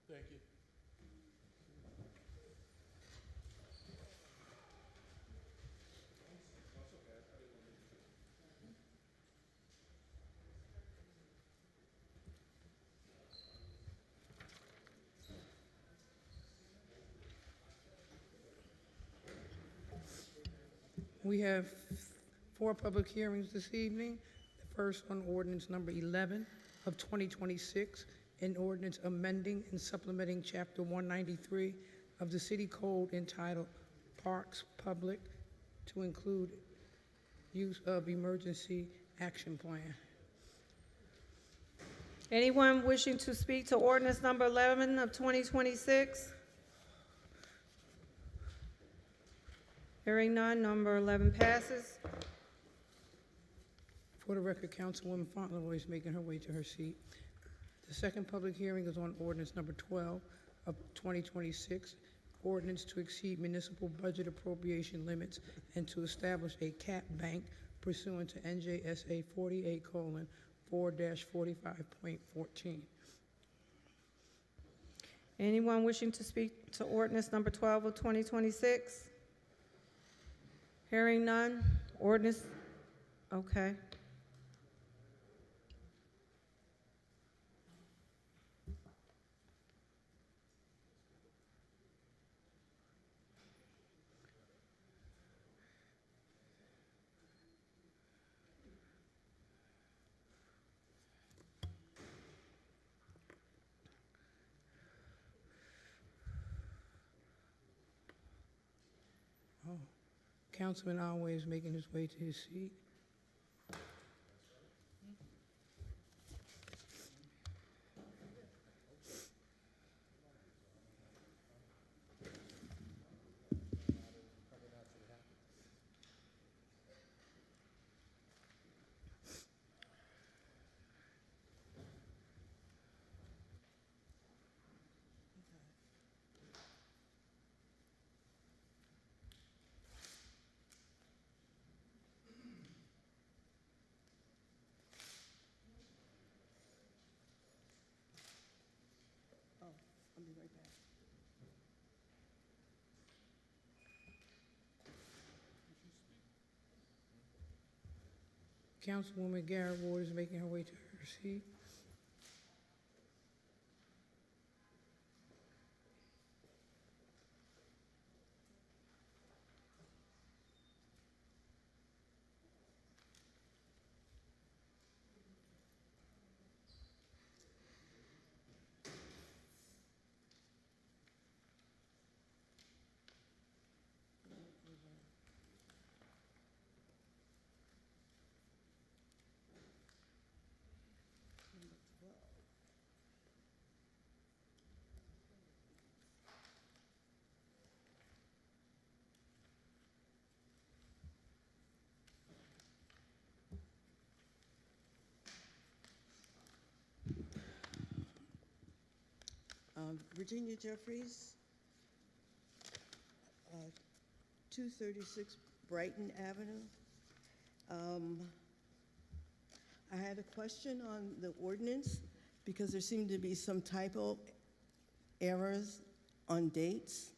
Thank you. We have 4 public hearings this evening. The first on ordinance number 11 of 2026, an ordinance amending and supplementing Chapter 193 of the City Code entitled Parks Public to include use of emergency action plan. Anyone wishing to speak to ordinance number 11 of 2026? Hearing none, number 11 passes. For the record, Councilwoman Fauntleroy is making her way to her seat. The second public hearing is on ordinance number 12 of 2026, ordinance to exceed municipal budget appropriation limits and to establish a cap bank pursuant to NJSA 48:4-45.14. Anyone wishing to speak to ordinance number 12 of 2026? Hearing none, ordinance, okay. Councilman Alway is making his way to his seat. I'll be right back. Councilwoman Garrett Ward is making her way to her seat. Virginia Jeffries, 236 Brighton Avenue. I had a question on the ordinance because there seemed to be some typo errors on dates.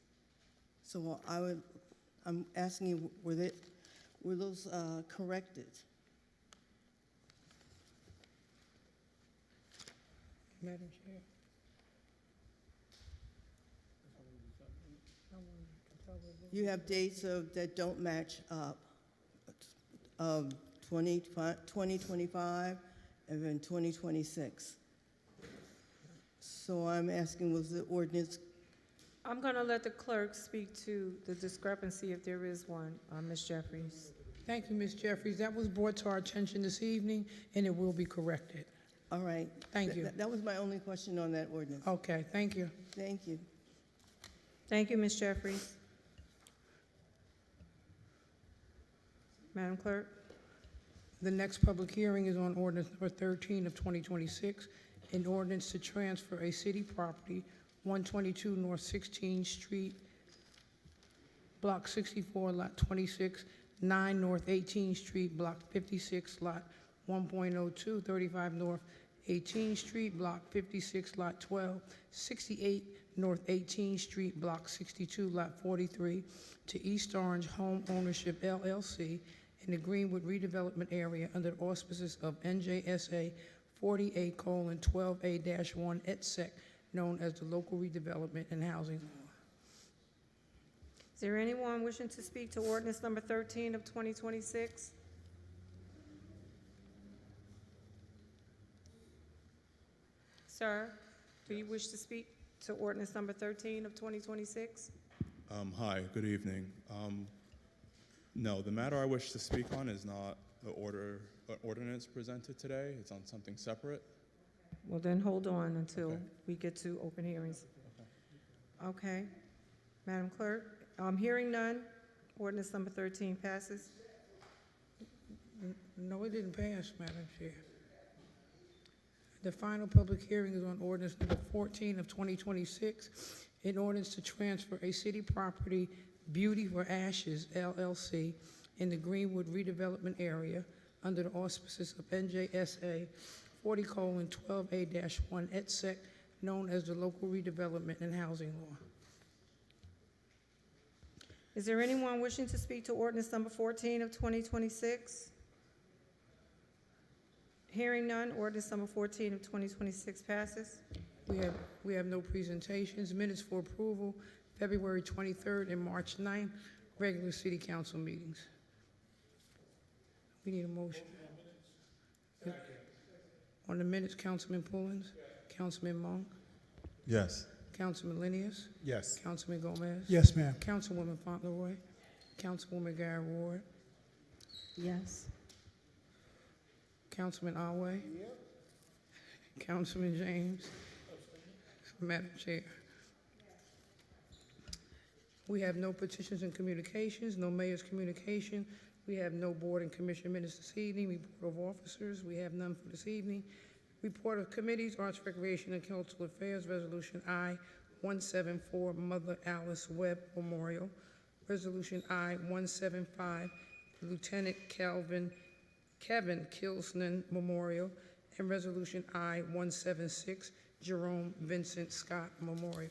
So I'm asking you, were those corrected? Madam Chair. You have dates that don't match up, 2025 and then 2026. So I'm asking, was the ordinance, I'm going to let the clerk speak to the discrepancy if there is one, Ms. Jeffries. Thank you, Ms. Jeffries. That was brought to our attention this evening, and it will be corrected. all right. Thank you. That was my only question on that ordinance. Okay, thank you. Thank you. Thank you, Ms. Jeffries. Madam Clerk? The next public hearing is on ordinance number 13 of 2026, an ordinance to transfer a city property, 122 North 16th Street, Block 64, Lot 26, 9 North 18th Street, Block 56, Lot 1.02, 35 North 18th Street, Block 56, Lot 12, 68 North 18th Street, Block 62, Lot 43, to East Orange Home Ownership LLC in the Greenwood redevelopment area under the auspices of NJSA 40A:12A-1 et sec, known as the Local Redevelopment and Housing Law. Is there anyone wishing to speak to ordinance number 13 of 2026? Sir, do you wish to speak to ordinance number 13 of 2026? Hi, good evening. No, the matter I wish to speak on is not the ordinance presented today. It's on something separate. Well, then hold on until Okay. we get to open hearings. Okay. Madam Clerk, hearing none, ordinance number 13 passes. No, it didn't pass, Madam Chair. The final public hearing is on ordinance number 14 of 2026, an ordinance to transfer a city property, Beauty for Ashes LLC, in the Greenwood redevelopment area under the auspices of NJSA 40:12A-1 et sec, known as the Local Redevelopment and Housing Law. Is there anyone wishing to speak to ordinance number 14 of 2026? Hearing none, ordinance number 14 of 2026 passes. We have no presentations. Minutes for approval, February 23rd and March 9th, regular city council meetings. We need a motion. On the minutes, Councilman Pullins, Councilman Monk, Yes. Councilman Linius, Yes. Councilman Gomez. Yes, ma'am. Councilwoman Fauntleroy, Councilwoman Garrett Ward, Yes. Councilman Alway. Councilman James. Madam Chair. We have no petitions and communications, no mayor's communication. We have no board and commission minutes this evening. Report of officers, we have none for this evening. Report of committees, Arts, Recreation, and Cultural Affairs, Resolution I-174, Mother Alice Webb Memorial. Resolution I-175, Lieutenant Kevin Kilsnan Memorial. And Resolution I-176, Jerome Vincent Scott Memorial.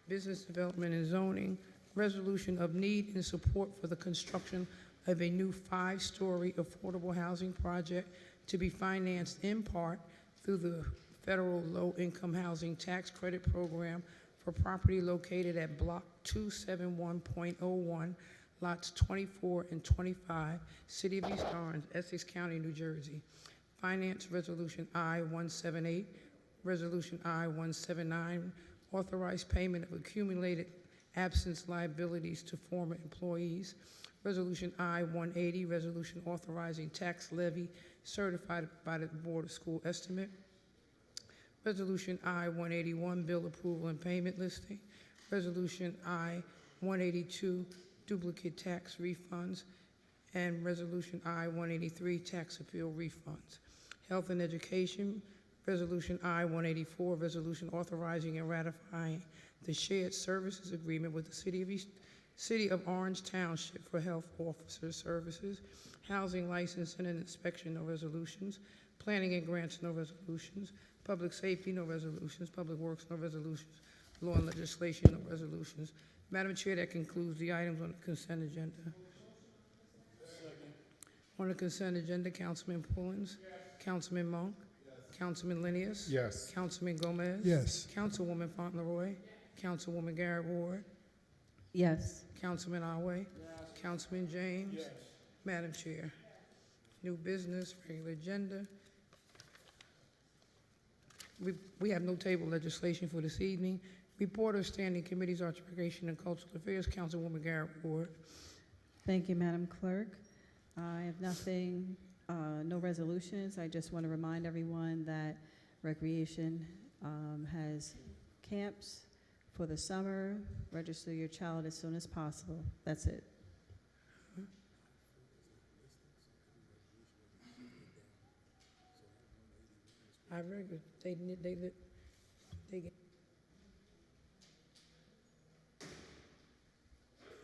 Business Development and Zoning, resolution of need and support for the construction of a new 5-story affordable housing project to be financed in part through the Federal Low-Income Housing Tax Credit Program for property located at Block 271.01, lots 24 and 25, City of East Orange, Essex County, New Jersey. Finance Resolution I-178, Resolution I-179, authorized payment of accumulated absence liabilities to former employees. Resolution I-180, resolution authorizing tax levy certified by the Board of School Estimate. Resolution I-181, bill approval and payment listing. Resolution I-182, duplicate tax refunds. And Resolution I-183, tax appeal refunds. Health and Education, Resolution I-184, resolution authorizing and ratifying the shared services agreement with the City of Orange Township for health officer services. Housing license and inspection, no resolutions. Planning and grants, no resolutions. Public safety, no resolutions. Public works, no resolutions. Law and legislation, no resolutions. Madam Chair, that concludes the items on the consent agenda. On the consent agenda, Councilman Pullins, Councilman Monk, Councilman Linius, Yes. Councilman Gomez. Yes. Councilwoman Fauntleroy, Councilwoman Garrett Ward, Yes. Councilman Alway, Councilman James. Madam Chair. New business, regular agenda. We have no table legislation for this evening. Report of standing committees, Arts, Recreation, and Cultural Affairs, Councilwoman Garrett Ward. Thank you, Madam Clerk. I have nothing, no resolutions. I just want to remind everyone that Recreation has camps for the summer. Register your child as soon as possible. That's it. I read,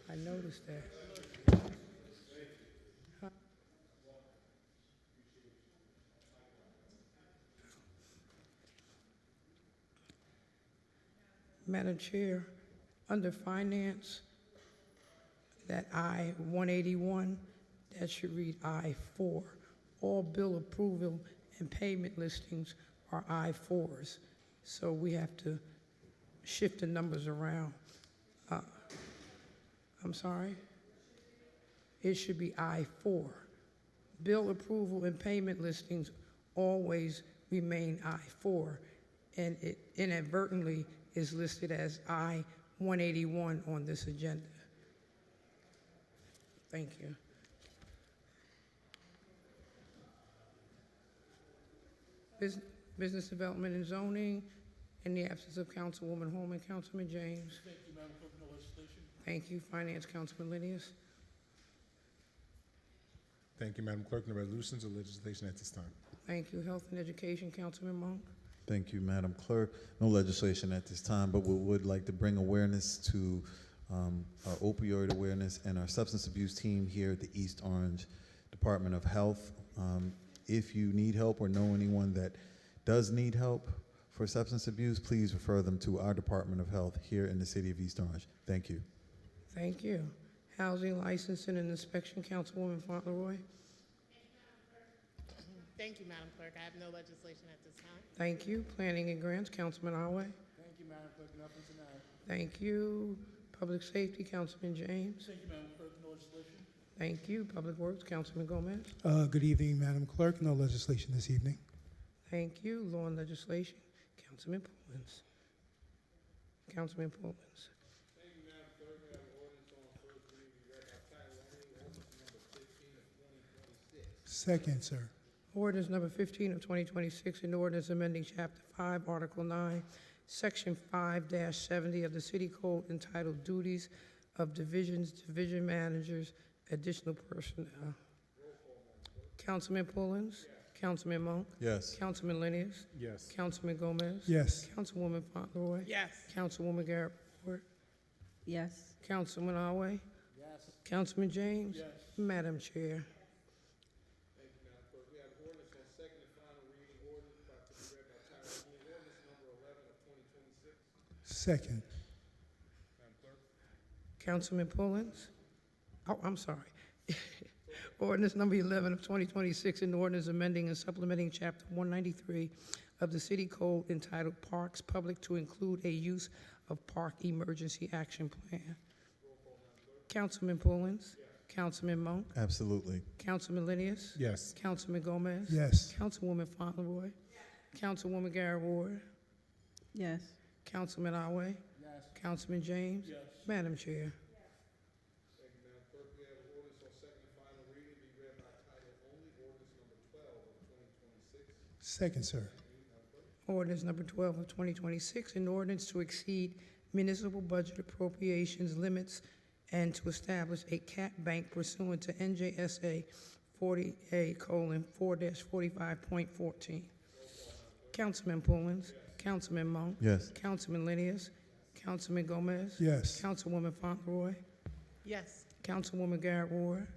I noticed that. Madam Chair, under Finance, that I-181, that should read I-4. All bill approval and payment listings are I-4s, so we have to shift the numbers around. I'm sorry? It should be I-4. Bill approval and payment listings always remain I-4, and it inadvertently is listed as I-181 on this agenda. Thank you. Business Development and Zoning, in the absence of Councilwoman Holman, Councilman James. Thank you, Madam Clerk. No legislation. Thank you, Finance, Councilman Linius. Thank you, Madam Clerk. No resolutions or legislation at this time. Thank you, Health and Education, Councilman Monk. Thank you, Madam Clerk. No legislation at this time, but we would like to bring awareness to our opioid awareness and our substance abuse team here at the East Orange Department of Health. If you need help or know anyone that does need help for substance abuse, please refer them to our Department of Health here in the city of East Orange. Thank you. Thank you. Housing, Licensing, and Inspection, Councilwoman Fauntleroy. Thank you, Madam Clerk. I have no legislation at this time. Thank you. Planning and Grants, Councilman Alway. Thank you, Madam Clerk. Nothing tonight. Thank you. Public Safety, Councilman James. Thank you, Madam Clerk. No legislation. Thank you. Public Works, Councilman Gomez. Good evening, Madam Clerk. No legislation this evening. Thank you. Law and Legislation, Councilman Pullins. Councilman Pullins. Thank you, Madam Clerk. We have an ordinance on first reading, be read by title only, ordinance number 15 of 2026. Second, sir. Ordinance number 15 of 2026, an ordinance amending Chapter 5, Article 9, Section 5-70 of the City Code entitled Duties of Divisions, Division Managers, Additional Personnel. Councilman Pullins? Councilman Monk? Yes. Councilman Linius? Yes. Councilman Gomez? Yes. Councilwoman Fauntleroy? Yes. Councilwoman Garrett Ward? Yes. Councilman Alway? Yes. Councilman James? Yes. Madam Chair. Thank you, Madam Clerk. We have an ordinance on second and final reading, ordinance about to be read by title only, ordinance number 11 of 2026. Second. Madam Clerk. Councilman Pullins? Oh, I'm sorry. Ordinance number 11 of 2026, an ordinance amending and supplementing Chapter 193 of the City Code entitled Parks Public to include a use of park emergency action plan. Councilman Pullins? Councilman Monk? Absolutely. Councilman Linius? Yes. Councilman Gomez? Yes. Councilwoman Fauntleroy? Councilwoman Garrett Ward? Yes. Councilman Alway? Yes. Councilman James? Yes. Madam Chair. Thank you, Madam Clerk. We have an ordinance on second and final reading, be read by title only, ordinance number 12 of 2026. Second, sir. Ordinance number 12 of 2026, an ordinance to exceed municipal budget appropriations limits and to establish a cap bank pursuant to NJSA 40A:4-45.14. Councilman Pullins. Councilman Monk. Yes. Councilman Linius. Councilman Gomez. Yes. Councilwoman Fauntleroy. Yes. Councilwoman Garrett Ward.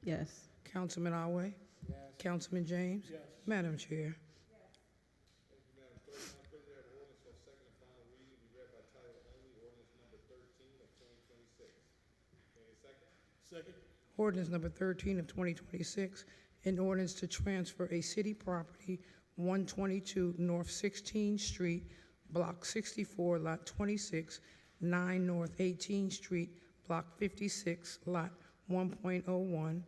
Yes. Councilman Alway. Yes. Councilman James. Yes. Madam Chair. Thank you, Madam Clerk. Madam Clerk, we have an ordinance on second and final reading, be read by title only, ordinance number 13 of 2026. Need a second? Second. Ordinance number 13 of 2026, an ordinance to transfer a city property, 122 North 16th Street, Block 64, Lot 26, 9 North 18th Street, Block 56, Lot 1.01,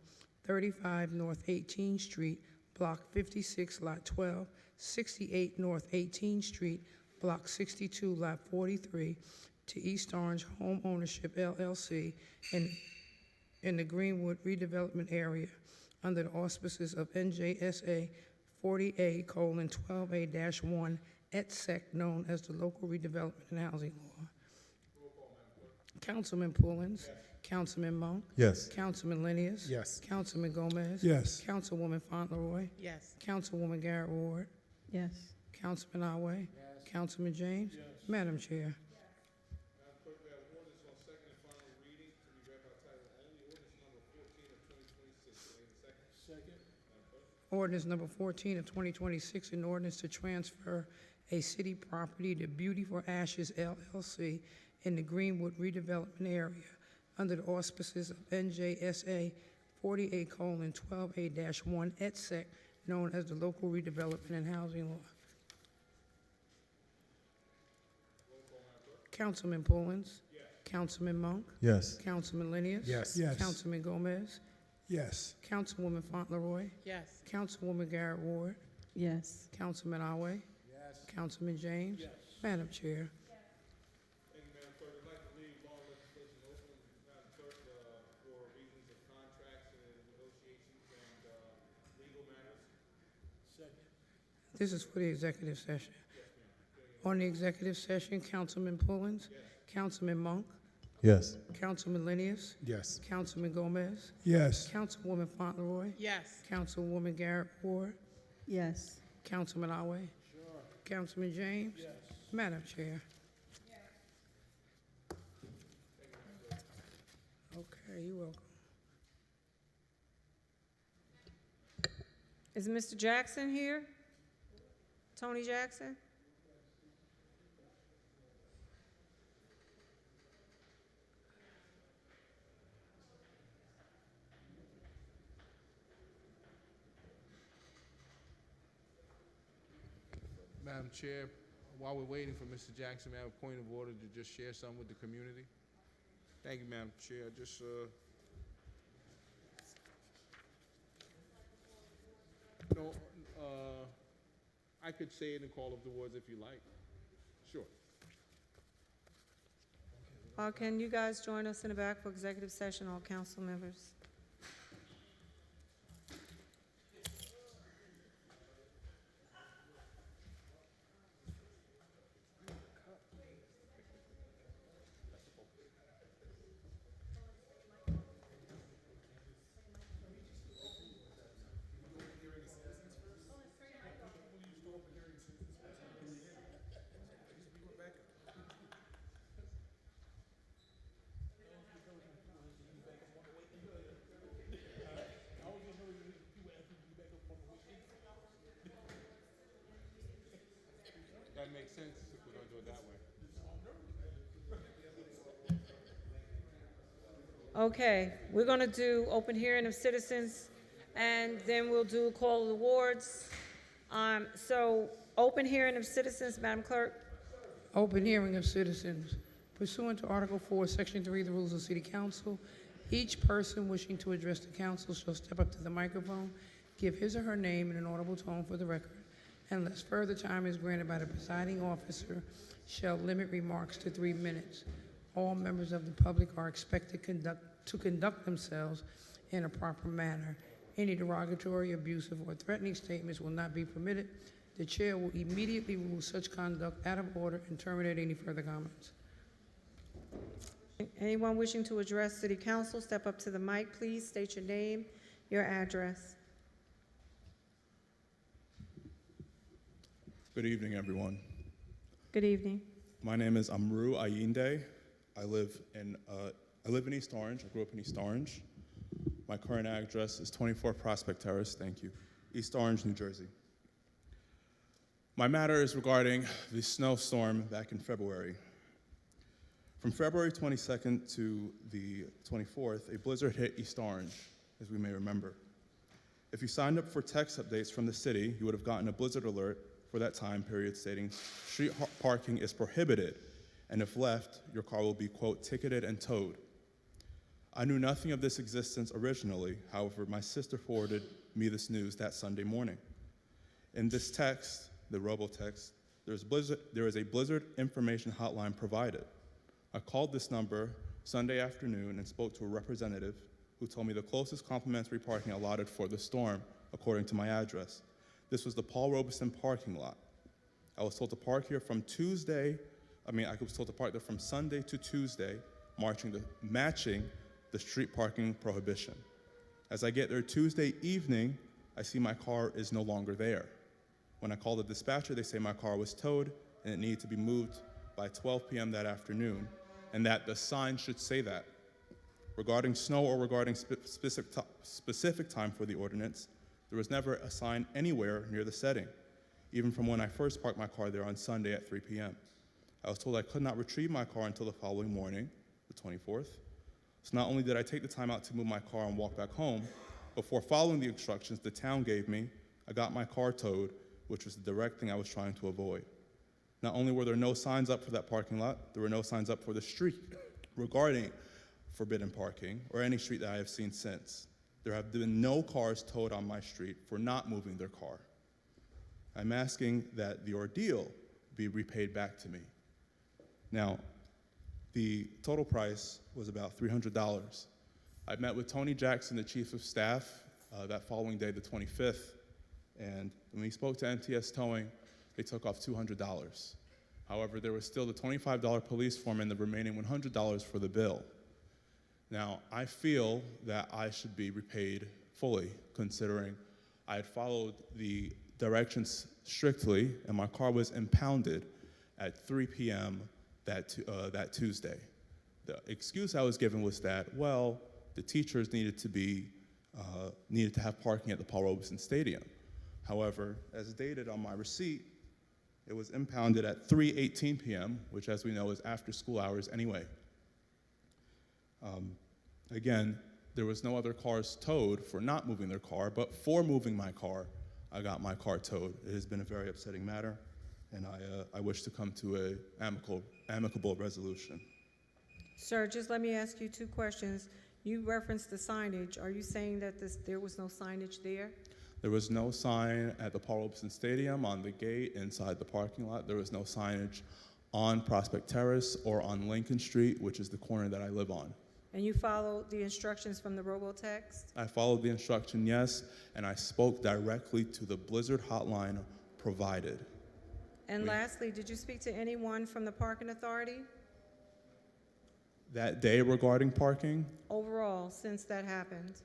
35 North 18th Street, Block 56, Lot 12, 68 North 18th Street, Block 62, Lot 43, to East Orange Home Ownership LLC in the Greenwood redevelopment area under the auspices of NJSA 40A:12A-1 et sec, known as the Local Redevelopment and Housing Law. Councilman Pullins. Councilman Monk. Yes. Councilman Linius. Yes. Councilman Gomez. Yes. Councilwoman Fauntleroy. Yes. Councilwoman Garrett Ward. Yes. Councilman Alway. Yes. Councilman James. Madam Chair. Madam Clerk, we have an ordinance on second and final reading, to be read by title only, ordinance number 14 of 2026. Need a second? Second. Ordinance number 14 of 2026, an ordinance to transfer a city property to Beauty for Ashes LLC in the Greenwood redevelopment area under the auspices of NJSA 48:12A-1 et sec, known as the Local Redevelopment and Housing Law. Councilman Pullins? Councilman Monk? Yes. Councilman Linius? Yes. Councilman Gomez? Yes. Councilwoman Fauntleroy? Yes. Councilwoman Garrett Ward? Yes. Councilman Awe? Yes. Councilman James? Madam Chair. Thank you, Madam Clerk. I'd like to leave law and legislation open, Madam Clerk, for reasons of contracts and negotiations and legal matters. Second. This is for the executive session. On the executive session, Councilman Pullins? Councilman Monk? Yes. Councilman Linius? Yes. Councilman Gomez? Yes. Councilwoman Fauntleroy? Yes. Councilwoman Garrett Ward? Yes. Councilman Awe? Councilman James? Madam Chair. Okay, you're welcome. Is Mr. Jackson here? Tony Jackson? Madam Chair, while we're waiting for Mr. Jackson, may I have a point of order to just share some with the community? Thank you, Madam Chair. Just, no, I could say it in call of the words if you like. Sure. Can you guys join us in the back for executive session, all council members? That makes sense if we're gonna do it that way. Okay, we're going to do open hearing of citizens, and then we'll do a call of the wards. So, open hearing of citizens, Madam Clerk. Open hearing of citizens. Pursuant to Article 4, Section 3 of the Rules of City Council, each person wishing to address the council shall step up to the microphone, give his or her name in an audible tone for the record. Unless further time is granted by the presiding officer, shall limit remarks to 3 minutes. All members of the public are expected to conduct themselves in a proper manner. Any derogatory, abusive, or threatening statements will not be permitted. The chair will immediately rule such conduct out of order and terminate any further comments. Anyone wishing to address City Council, step up to the mic, please. State your name, your address. Good evening, everyone. Good evening. My name is Amru Ayinde. I live in East Orange. I grew up in East Orange. My current address is 24 Prospect Terrace, thank you, East Orange, New Jersey. My matter is regarding the snowstorm back in February. From February 22nd to the 24th, a blizzard hit East Orange, as we may remember. If you signed up for text updates from the city, you would have gotten a blizzard alert for that time period stating street parking is prohibited, and if left, your car will be, quote, ticketed and towed. I knew nothing of this existence originally. However, my sister forwarded me this news that Sunday morning. In this text, the robo-text, there is a blizzard information hotline provided. I called this number Sunday afternoon and spoke to a representative who told me the closest complimentary parking allotted for the storm, according to my address. This was the Paul Robeson parking lot. I was told to park here from Sunday to Tuesday, matching the street parking prohibition. As I get there Tuesday evening, I see my car is no longer there. When I call the dispatcher, they say my car was towed and it needed to be moved by 12 p.m. that afternoon, and that the sign should say that. Regarding snow or regarding specific time for the ordinance, there was never a sign anywhere near the setting. even from when I first parked my car there on Sunday at 3 p.m. I was told I could not retrieve my car until the following morning, the 24th. So not only did I take the time out to move my car and walk back home, before following the instructions the town gave me, I got my car towed, which was the direct thing I was trying to avoid. Not only were there no signs up for that parking lot, there were no signs up for the street regarding forbidden parking or any street that I have seen since. There have been no cars towed on my street for not moving their car. I'm asking that the ordeal be repaid back to me. Now, the total price was about $300. I met with Tony Jackson, the chief of staff, that following day, the 25th, and when we spoke to MTS Towing, they took off $200. However, there was still the $25 police form and the remaining $100 for the bill. Now, I feel that I should be repaid fully, considering I had followed the directions strictly, and my car was impounded at 3 p.m. that Tuesday. The excuse I was given was that, well, the teachers needed to have parking at the Paul Robeson Stadium. However, as stated on my receipt, it was impounded at 3:18 p.m., which, as we know, is after school hours anyway. Again, there was no other cars towed for not moving their car, but for moving my car, I got my car towed. It has been a very upsetting matter, and I wish to come to an amicable resolution. Sir, just let me ask you two questions. You referenced the signage. Are you saying that there was no signage there? There was no sign at the Paul Robeson Stadium, on the gate, inside the parking lot. There was no signage on Prospect Terrace or on Lincoln Street, which is the corner that I live on. And you followed the instructions from the robotext? I followed the instruction, yes, and I spoke directly to the Blizzard hotline provided. And lastly, did you speak to anyone from the parking authority? That day regarding parking, Overall, since that happened,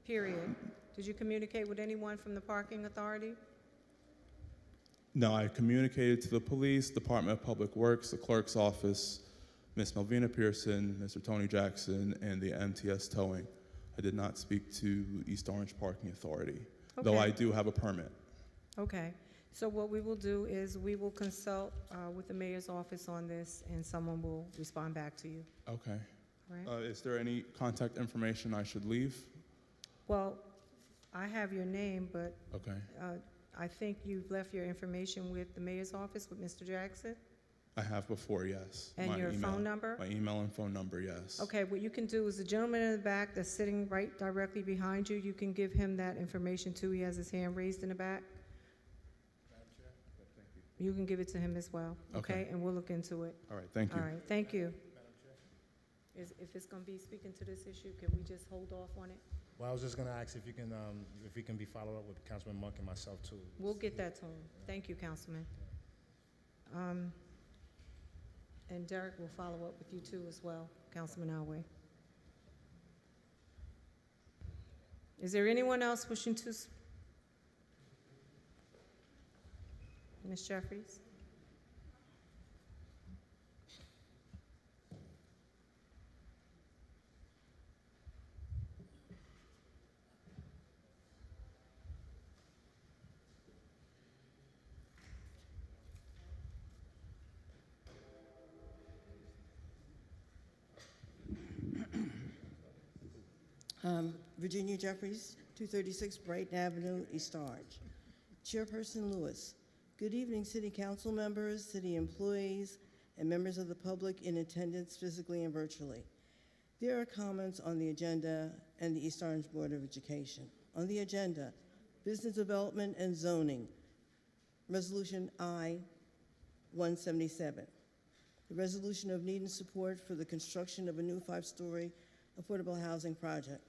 period. Did you communicate with anyone from the parking authority? no, I communicated to the police, Department of Public Works, the clerk's office, Ms. Melvina Pearson, Mr. Tony Jackson, and the MTS Towing. I did not speak to East Orange Parking Authority, though Okay. I do have a permit. Okay, so what we will do is we will consult with the mayor's office on this, and someone will respond back to you, Okay. all right? Is there any contact information I should leave? Well, I have your name, but Okay. I think you've left your information with the mayor's office, with Mr. Jackson? I have before, yes. And My your email. phone number? My email and phone number, yes. Okay, what you can do is the gentleman in the back that's sitting right directly behind you, you can give him that information too. He has his hand raised in the back. You can give it to him as well, okay? Okay. And we'll look into it. All right, thank you. All right, thank you. If it's gonna be speaking to this issue, can we just hold off on it? Well, I was just gonna ask if you can be followed up with Councilman Monk and myself too. We'll get that to him. Thank you, Councilman. And Derek will follow up with you too as well, Councilman Alway. Is there anyone else wishing to? Ms. Jeffries? Virginia Jeffries, 236 Brighton Avenue, East Orange. Chairperson Lewis, good evening, City Council members, city employees, and members of the public in attendance physically and virtually. There are comments on the agenda and the East Orange Board of Education. On the agenda, Business Development and Zoning, Resolution I-177. The resolution of need and support for the construction of a new 5-story affordable housing project.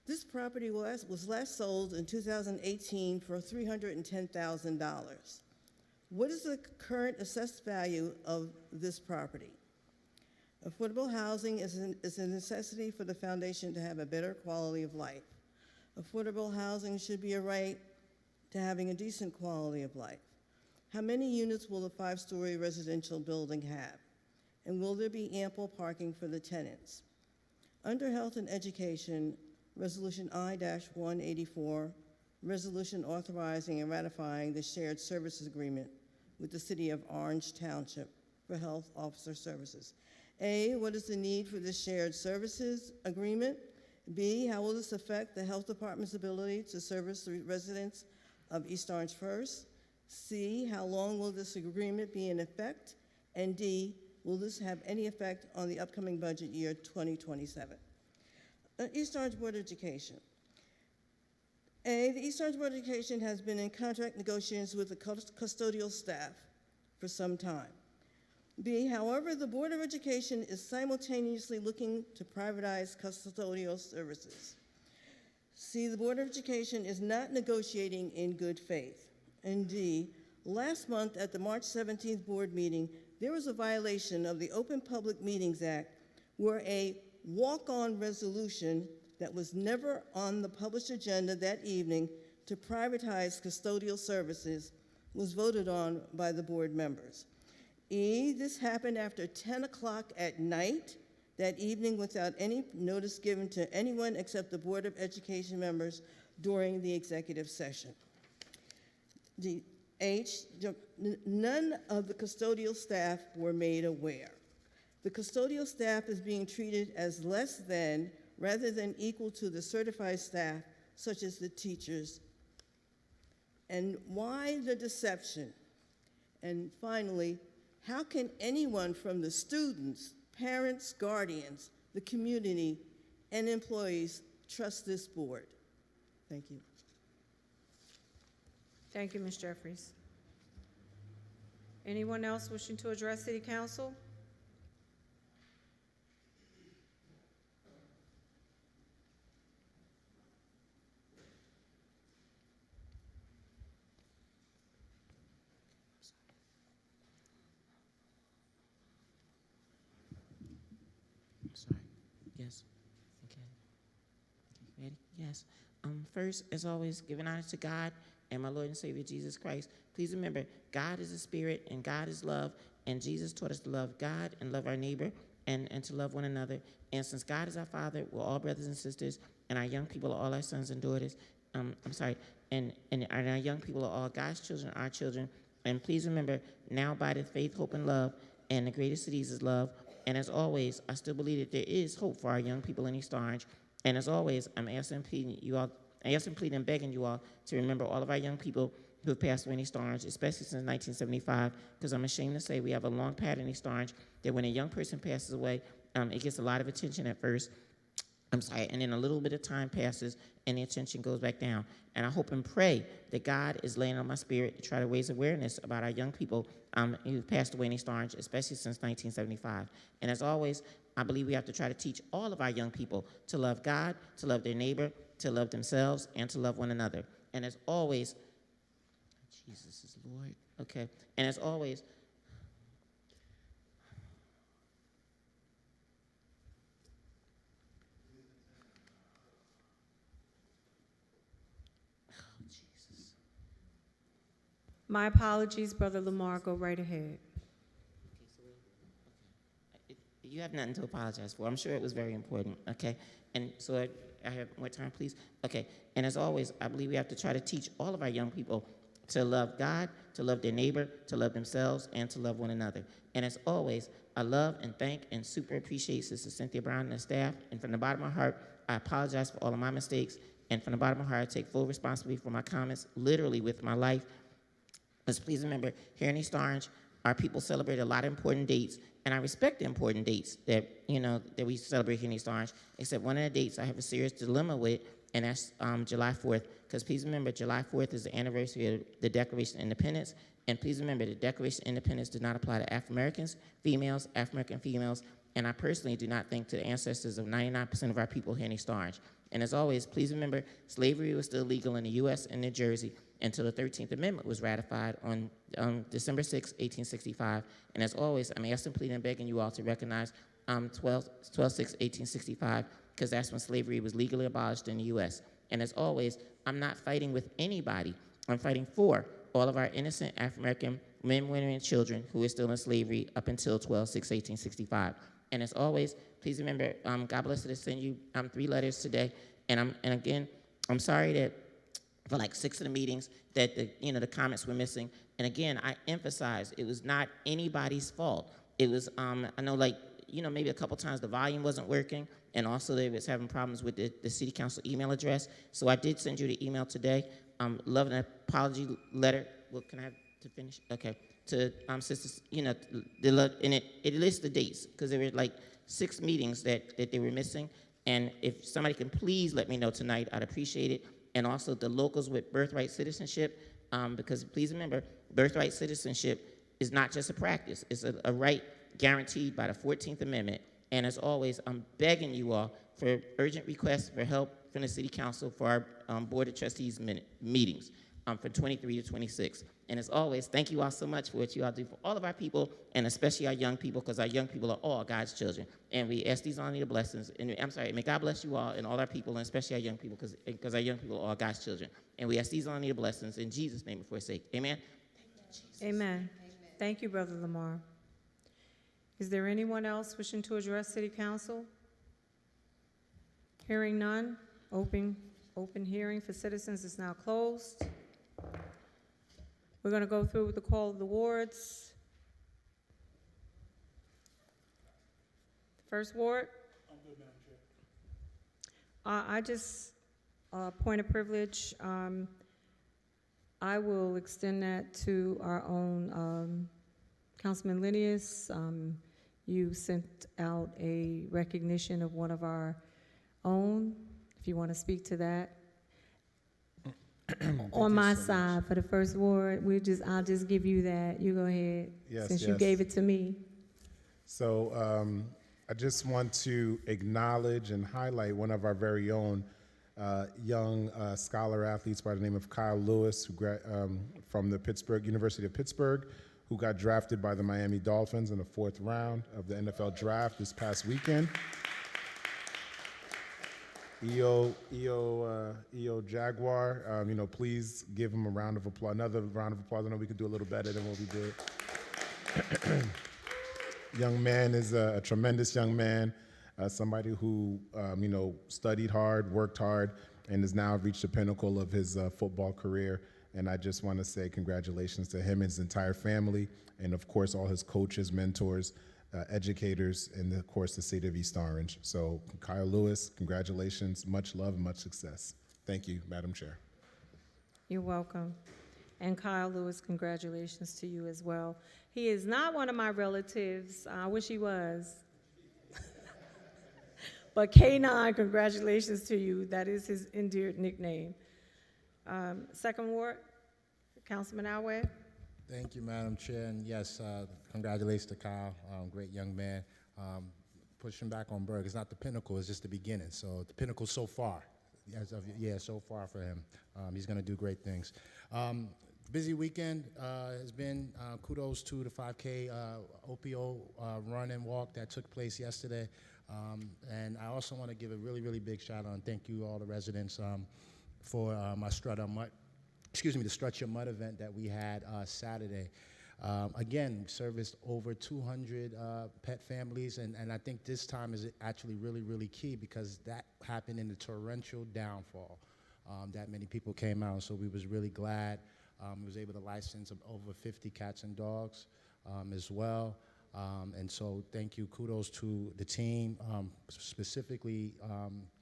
This property was last sold in 2018 for $310,000. What is the current assessed value of this property? Affordable housing is a necessity for the foundation to have a better quality of life. Affordable housing should be a right to having a decent quality of life. How many units will the 5-story residential building have? And will there be ample parking for the tenants? Under Health and Education, Resolution I-184, resolution authorizing and ratifying the shared services agreement with the City of Orange Township for health officer services. A, what is the need for this shared services agreement? B, how will this affect the health department's ability to service the residents of East Orange First? C, how long will this agreement be in effect? And D, will this have any effect on the upcoming budget year 2027? East Orange Board of Education. A, the East Orange Board of Education has been in contract negotiations with the custodial staff for some time. B, however, the Board of Education is simultaneously looking to privatize custodial services. C, the Board of Education is not negotiating in good faith. And D, last month at the March 17th board meeting, there was a violation of the Open Public Meetings Act where a walk-on resolution that was never on the published agenda that evening to privatize custodial services was voted on by the board members. E, this happened after 10 o'clock at night that evening without any notice given to anyone except the Board of Education members during the executive session. D, H, none of the custodial staff were made aware. The custodial staff is being treated as less than rather than equal to the certified staff, such as the teachers. And why the deception? And finally, how can anyone from the students, parents, guardians, the community, and employees trust this board? Thank you. Thank you, Ms. Jeffries. Anyone else wishing to address City Council? Sorry. Yes. Okay. Ready? Yes. First, as always, giving honor to God and my Lord and Savior Jesus Christ. Please remember, God is a spirit and God is love, and Jesus taught us to love God and love our neighbor and to love one another. And since God is our Father, we're all brothers and sisters, and our young people are all our sons and daughters. And our young people are all God's children, our children. And please remember, now abideth faith, hope, and love, and the greatest of these is love. And as always, I still believe that there is hope for our young people in East Orange. And as always, I'm asking, pleading, and begging you all to remember all of our young people who have passed away in East Orange, especially since 1975, because I'm ashamed to say we have a long pattern in East Orange that when a young person passes away, it gets a lot of attention at first. And then a little bit of time passes and the attention goes back down. And I hope and pray that God is laying on my spirit to try to raise awareness about our young people who've passed away in East Orange, especially since 1975. And as always, I believe we have to try to teach all of our young people to love God, to love their neighbor, to love themselves, and to love one another. And as always, Jesus is Lord. Okay. And as always, Jesus. My apologies, Brother Lamar. Go right ahead. You have nothing to apologize for. I'm sure it was very important, okay? And so I have more time, please? Okay, and as always, I believe we have to try to teach all of our young people to love God, to love their neighbor, to love themselves, and to love one another. And as always, I love and thank and super appreciate Sister Cynthia Brown and the staff. And from the bottom of my heart, I apologize for all of my mistakes. And from the bottom of my heart, I take full responsibility for my comments, literally with my life. Let's please remember, here in East Orange, our people celebrate a lot of important dates, and I respect the important dates that we celebrate here in East Orange, except one of the dates I have a serious dilemma with, and that's July 4th, because please remember, July 4th is the anniversary of the Declaration of Independence, and please remember, the Declaration of Independence did not apply to African-Americans, females, African-American females, and I personally do not think to the ancestors of 99% of our people here in East Orange. And as always, please remember, slavery was still legal in the U.S. and New Jersey until the 13th Amendment was ratified on December 6, 1865. And as always, I'm asking, pleading, and begging you all to recognize 12/6/1865, because that's when slavery was legally abolished in the U.S. And as always, I'm not fighting with anybody. I'm fighting for all of our innocent African-American men, women, and children who are still in slavery up until 12/6/1865. And as always, please remember, God bless us to send you 3 letters today. And again, I'm sorry that for like 6 of the meetings that the comments were missing. And again, I emphasize it was not anybody's fault. It was I know maybe a couple times the volume wasn't working, and also they was having problems with the city council email address. So I did send you the email today. Love an apology letter. Well, can I have to finish? Okay. To sisters, and it lists the dates because there were like 6 meetings that they were missing. And if somebody can please let me know tonight, I'd appreciate it. And also the locals with birthright citizenship, because please remember, birthright citizenship is not just a practice. It's a right guaranteed by the 14th Amendment. And as always, I'm begging you all for urgent requests for help from the City Council for our Board of Trustees meetings for 23 to 26. And as always, thank you all so much for what you all do for all of our people, and especially our young people, because our young people are all God's children. And we ask these all need blessings. And may God bless you all and all our people, and especially our young people, because our young people are all God's children. And we ask these all need blessings in Jesus' name and for his sake. Amen. Amen. Thank you, Brother Lamar. Is there anyone else wishing to address City Council? Hearing none, open hearing for citizens is now closed. We're going to go through with the call of the wards. First ward? I'm good, Madam Chair. I just, point of privilege, I will extend that to our own Councilman Linnaeus. You sent out a recognition of one of our own, if you want to speak to that. On my side, for the first ward, I'll just give you that. You go ahead, since you gave it to me. So I just want to acknowledge and highlight one of our very own young scholar athletes by the name of Kyle Lewis, from the University of Pittsburgh, who got drafted by the Miami Dolphins in the 4th round of the NFL draft this past weekend. EO Jaguar, please give him a round of applause, another round of applause. I know we could do a little better than what we did. Young man is a tremendous young man, somebody who, studied hard, worked hard, and has now reached the pinnacle of his football career. And I just want to say congratulations to him and his entire family, and of course all his coaches, mentors, educators, and of course the city of East Orange. So Kyle Lewis, congratulations, much love and much success. Thank you, Madam Chair. You're welcome. And Kyle Lewis, congratulations to you as well. He is not one of my relatives. I wish he was. But K9, congratulations to you. That is his endeared nickname. Second ward, Councilman Alway. Thank you, Madam Chair. And yes, congratulations to Kyle, great young man. Pushing back on Berg. It's not the pinnacle, it's just the beginning. So the pinnacle so far, so far for him. He's going to do great things. Busy weekend has been kudos to the 5K OPO run and walk that took place yesterday. And I also want to give a really, really big shout out and thank you all the residents for my the Strut Your Mud event that we had Saturday. Again, serviced over 200 pet families, and I think this time is actually really, really key because that happened in the torrential downfall. That many people came out, so we was really glad. We was able to license over 50 cats and dogs as well. And so thank you, kudos to the team, specifically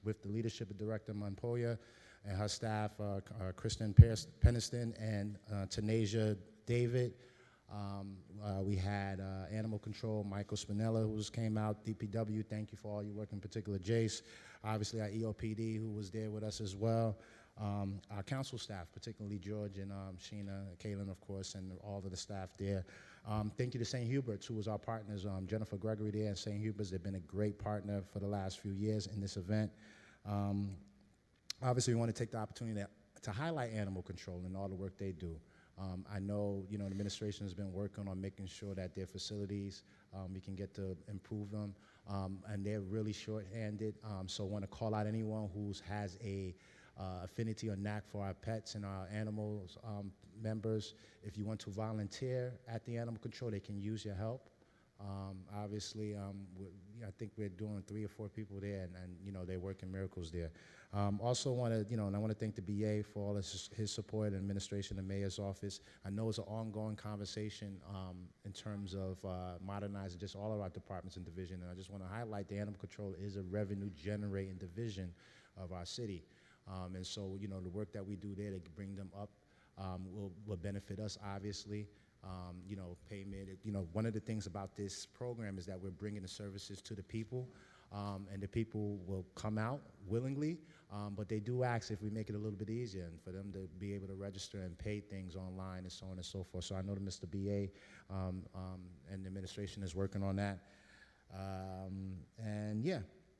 with the leadership of Director Montoya and her staff, Kristen Peniston and Tanasia David. We had Animal Control, Michael Spinella, who came out, DPW, thank you for all your work, in particular Jace. Obviously our EOPD, who was there with us as well. Our council staff, particularly George and Sheena, Kaylin, of course, and all of the staff there. Thank you to St. Hubert's, who was our partners, Jennifer Gregory there, and St. Hubert's. They've been a great partner for the last few years in this event. Obviously, we want to take the opportunity to highlight Animal Control and all the work they do. I know, the administration has been working on making sure that their facilities, we can get to improve them, and they're really short-handed. So I want to call out anyone who has a affinity or knack for our pets and our animals members. If you want to volunteer at the Animal Control, they can use your help. Obviously, I think we're doing 3 or 4 people there, and you know, they're working miracles there. Also want to, and I want to thank the BA for all his support, and administration, the mayor's office. I know it's an ongoing conversation in terms of modernizing just all of our departments and division, and I just want to highlight the animal control is a revenue-generating division of our city. And so, the work that we do there to bring them up will benefit us, obviously. Payment. One of the things about this program is that we're bringing the services to the people, and the people will come out willingly, but they do ask if we make it a little bit easier and for them to be able to register and pay things online and so on and so forth. So I know that Mr. BA and the administration is working on that. And yeah,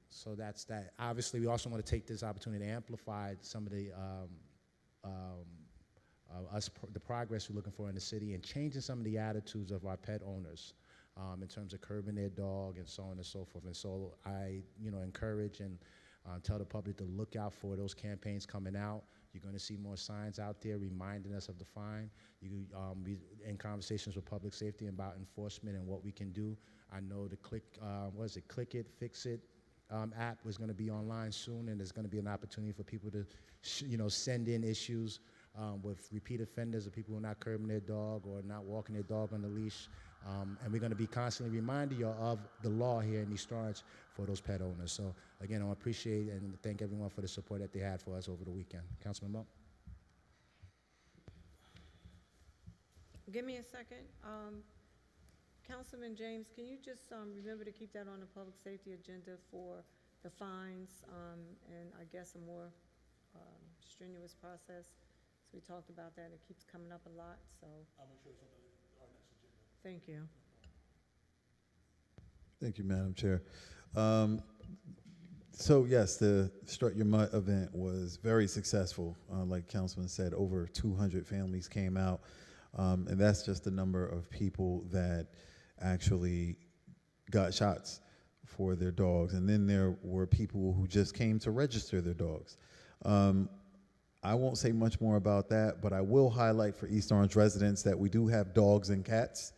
so that's that. Obviously, we also want to take this opportunity to amplify some of the the progress we're looking for in the city and changing some of the attitudes of our pet owners in terms of curbing their dog and so on and so forth. And so I, encourage and tell the public to look out for those campaigns coming out. You're going to see more signs out there reminding us of the fine. You be in conversations with public safety about enforcement and what we can do. I know the Click It, Fix It app was going to be online soon, and there's going to be an opportunity for people to, send in issues with repeat offenders or people who are not curbing their dog or not walking their dog on the leash. And we're going to be constantly reminding you of the law here in East Orange for those pet owners. So again, I appreciate and thank everyone for the support that they had for us over the weekend. Councilman Monk? Give me a second. Councilman James, can you just remember to keep that on the public safety agenda for the fines and I guess a more strenuous process? So we talked about that. It keeps coming up a lot, so. I'll make sure it's on our next agenda. Thank you. Thank you, Madam Chair. So yes, the Strut Your Mutt event was very successful. Like Councilman said, over 200 families came out, and that's just the number of people that actually got shots for their dogs. And then there were people who just came to register their dogs. I won't say much more about that, but I will highlight for East Orange residents that we do have dogs and cats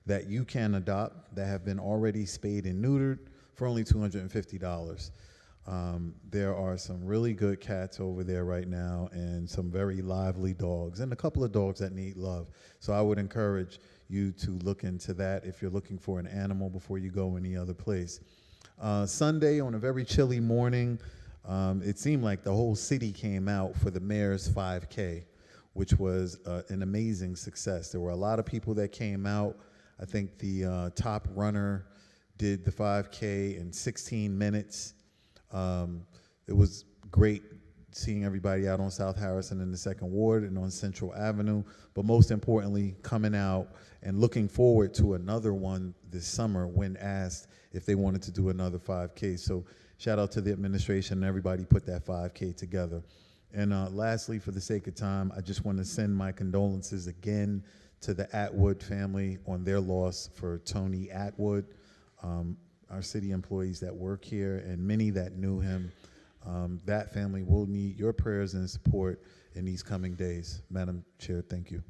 that you can adopt that have been already spayed and neutered for only $250. There are some really good cats over there right now and some very lively dogs and a couple of dogs that need love. So I would encourage you to look into that if you're looking for an animal before you go any other place. Sunday, on a very chilly morning, it seemed like the whole city came out for the mayor's 5K, which was an amazing success. There were a lot of people that came out. I think the top runner did the 5K in 16 minutes. It was great seeing everybody out on South Harrison in the 2nd Ward and on Central Avenue, but most importantly, coming out and looking forward to another one this summer when asked if they wanted to do another 5K. So shout out to the administration and everybody put that 5K together. And lastly, for the sake of time, I just want to send my condolences again to the Atwood family on their loss for Tony Atwood, our city employees that work here and many that knew him. That family will need your prayers and support in these coming days. Madam Chair, thank you.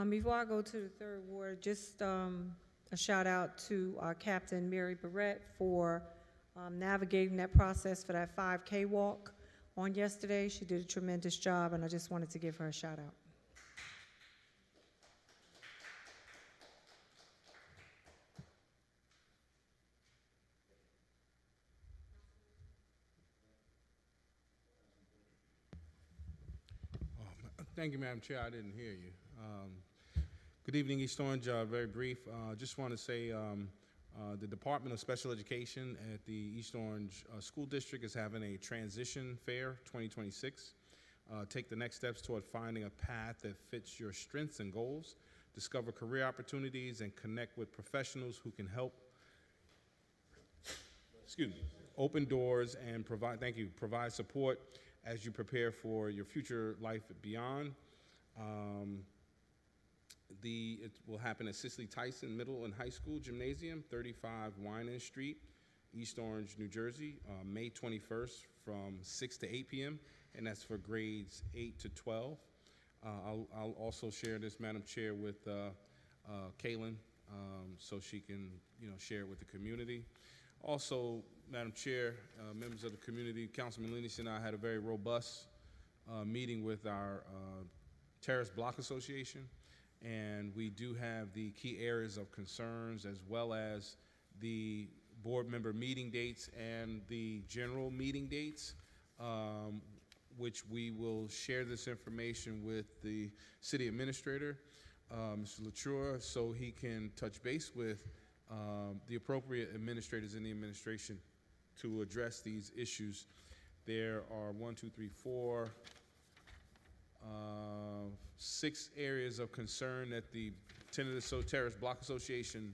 Before I go to the 3rd Ward, just a shout out to our Captain Mary Barrett for navigating that process for that 5K walk on yesterday. She did a tremendous job, and I just wanted to give her a shout out. Thank you, Madam Chair. I didn't hear you. Good evening, East Orange. Very brief. Just want to say the Department of Special Education at the East Orange School District is having a transition fair 2026. Take the next steps toward finding a path that fits your strengths and goals, discover career opportunities, and connect with professionals who can help open doors and provide support as you prepare for your future life beyond. It will happen at Cicely Tyson Middle and High School Gymnasium, 35 Winan Street, East Orange, New Jersey, May 21st from 6 to 8 p.m., and that's for grades 8 to 12. I'll also share this, Madam Chair, with Kaylin so she can, share it with the community. Also, Madam Chair, members of the community, Councilman Lennis and I had a very robust meeting with our Terrace Block Association, and we do have the key areas of concerns as well as the board member meeting dates and the general meeting dates, which we will share this information with the city administrator, Mr. Latour, so he can touch base with the appropriate administrators in the administration to address these issues. There are 6 areas of concern that the Tennessee Terrace Block Association